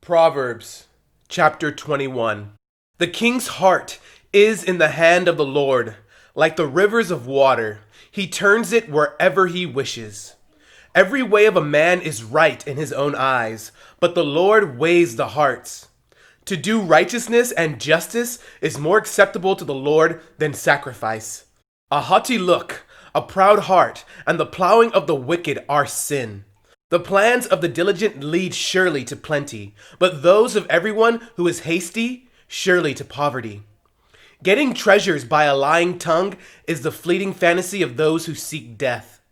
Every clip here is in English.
Proverbs chapter 21. The king's heart is in the hand of the Lord, like the rivers of water. He turns it wherever he wishes. Every way of a man is right in his own eyes, but the Lord weighs the hearts. To do righteousness and justice is more acceptable to the Lord than sacrifice. A haughty look, a proud heart, and the plowing of the wicked are sin. The plans of the diligent lead surely to plenty, but those of everyone who is hasty, surely to poverty. Getting treasures by a lying tongue is the fleeting fantasy of those who seek death.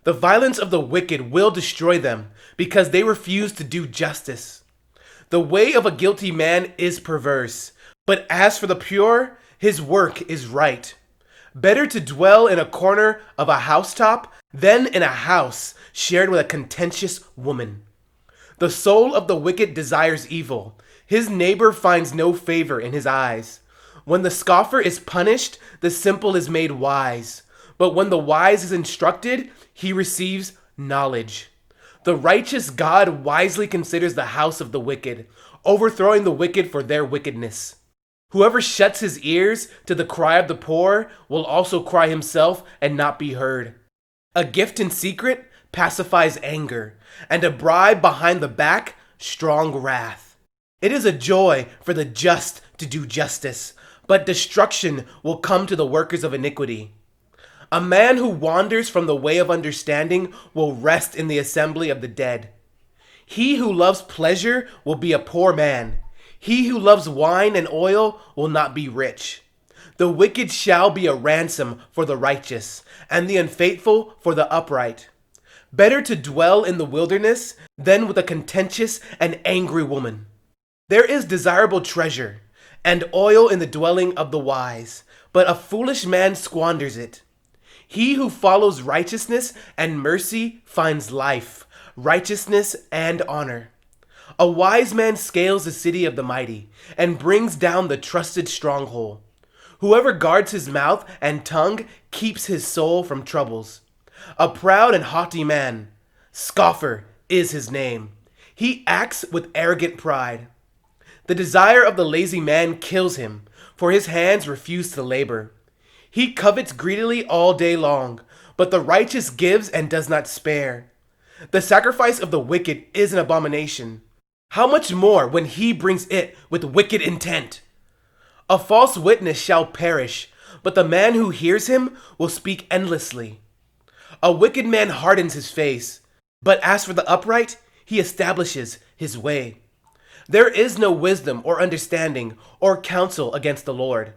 The violence of the wicked will destroy them, because they refuse to do justice. The way of a guilty man is perverse, but as for the pure, his work is right. Better to dwell in a corner of a housetop than in a house shared with a contentious woman. The soul of the wicked desires evil. His neighbor finds no favor in his eyes. When the scoffer is punished, the simple is made wise. But when the wise is instructed, he receives knowledge. The righteous God wisely considers the house of the wicked, overthrowing the wicked for their wickedness. Whoever shuts his ears to the cry of the poor will also cry himself and not be heard. A gift in secret pacifies anger, and a bribe behind the back, strong wrath. It is a joy for the just to do justice, but destruction will come to the workers of iniquity. A man who wanders from the way of understanding will rest in the assembly of the dead. He who loves pleasure will be a poor man. He who loves wine and oil will not be rich. The wicked shall be a ransom for the righteous, and the unfaithful for the upright. Better to dwell in the wilderness than with a contentious and angry woman. There is desirable treasure and oil in the dwelling of the wise, but a foolish man squanders it. He who follows righteousness and mercy finds life, righteousness and honor. A wise man scales the city of the mighty and brings down the trusted stronghold. Whoever guards his mouth and tongue keeps his soul from troubles. A proud and haughty man, scoffer is his name. He acts with arrogant pride. The desire of the lazy man kills him, for his hands refuse to labor. He covets greedily all day long, but the righteous gives and does not spare. The sacrifice of the wicked is an abomination. How much more when he brings it with wicked intent? A false witness shall perish, but the man who hears him will speak endlessly. A wicked man hardens his face, but as for the upright, he establishes his way. There is no wisdom or understanding or counsel against the Lord.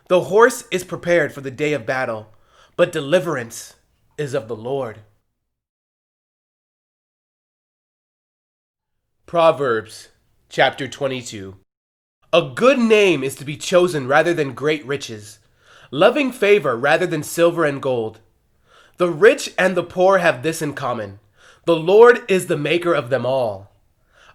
The horse is prepared for the day of battle, but deliverance is of the Lord. Proverbs chapter 22. A good name is to be chosen rather than great riches, loving favor rather than silver and gold. The rich and the poor have this in common: the Lord is the maker of them all.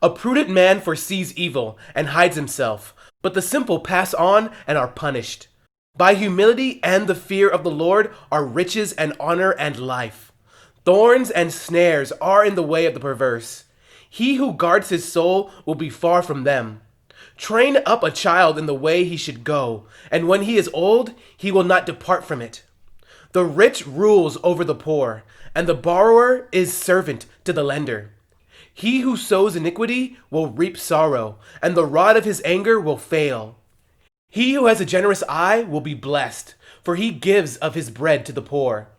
A prudent man foresees evil and hides himself, but the simple pass on and are punished. By humility and the fear of the Lord are riches and honor and life. Thorns and snares are in the way of the perverse. He who guards his soul will be far from them. Train up a child in the way he should go, and when he is old, he will not depart from it. The rich rules over the poor, and the borrower is servant to the lender. He who sows iniquity will reap sorrow, and the rod of his anger will fail. He who has a generous eye will be blessed, for he gives of his bread to the poor.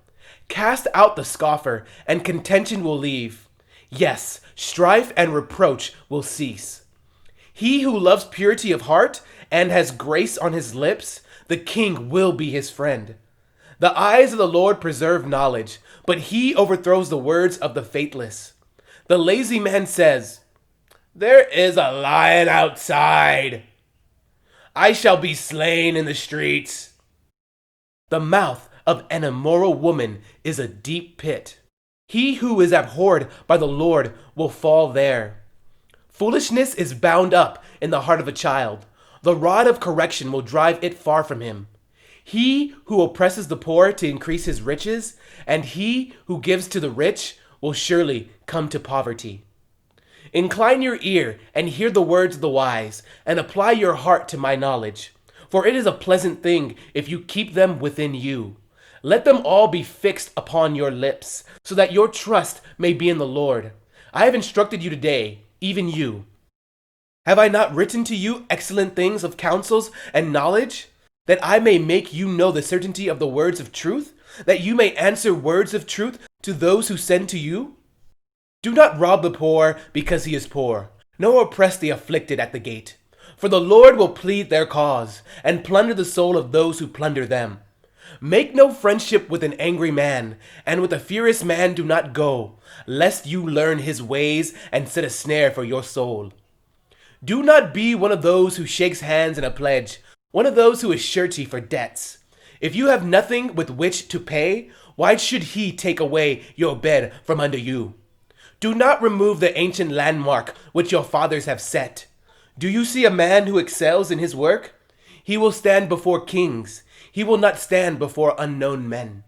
Cast out the scoffer, and contention will leave. Yes, strife and reproach will cease. He who loves purity of heart and has grace on his lips, the king will be his friend. The eyes of the Lord preserve knowledge, but he overthrows the words of the faithless. The lazy man says, "There is a lion outside. I shall be slain in the streets." The mouth of an immoral woman is a deep pit. He who is abhorred by the Lord will fall there. Foolishness is bound up in the heart of a child. The rod of correction will drive it far from him. He who oppresses the poor to increase his riches, and he who gives to the rich will surely come to poverty. Incline your ear and hear the words of the wise, and apply your heart to my knowledge. For it is a pleasant thing if you keep them within you. Let them all be fixed upon your lips, so that your trust may be in the Lord. I have instructed you today, even you. Have I not written to you excellent things of counsels and knowledge, that I may make you know the certainty of the words of truth, that you may answer words of truth to those who send to you? Do not rob the poor because he is poor, nor oppress the afflicted at the gate. For the Lord will plead their cause, and plunder the soul of those who plunder them. Make no friendship with an angry man, and with a furious man do not go, lest you learn his ways and set a snare for your soul. Do not be one of those who shakes hands in a pledge, one of those who is surety for debts. If you have nothing with which to pay, why should he take away your bed from under you? Do not remove the ancient landmark which your fathers have set. Do you see a man who excels in his work? He will stand before kings. He will not stand before unknown men.